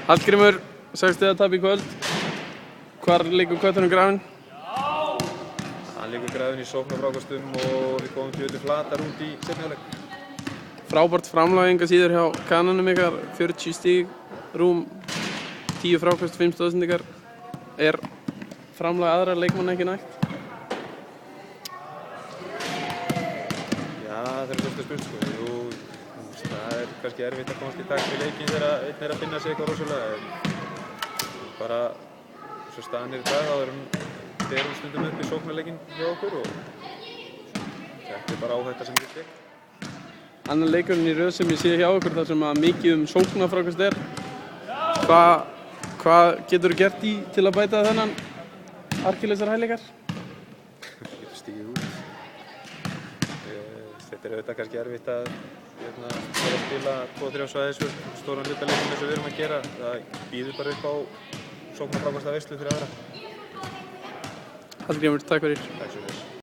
Hallgrímur, 6 stiga tap í kvöld. Hvar liggur kötturinn grafinn? Hann liggur grafinn í sókn og frákastum og við komum til flatar út í seinni hálfleik. Frábært framlag enga síður hjá kananum ykkar, 40 stig, rúm 10 frákast, 5 stoðsendingar. Er framlag aðra leikmanna ekki nægt? Já, það er svolítið spurt sko. Jú, það er kannski erfitt að komast í takt við leikinn þegar einn er að finna sig eitthvað rosalega. En bara svo staðan er í dag, þá erum stundum upp í sóknarleikinn hjá okkur og þetta er bara áhætta sem við tek. Annar leikurinn í röð sem ég sé hjá okkur þar sem að mikið sóknarfrákast er. Hvað getur þú gert til að bæta þennan Arkillesar-hæl ykkar? Getur stigið út. Þetta er auðvitað kannski erfitt að fara að spila 2-3 svæðis stóran hluta leikinn eins og við erum að gera. Það býður bara upp á sóknarfrákasta veislu fyrir aðra. Hallgrímur, takk fyrir. Takk svo.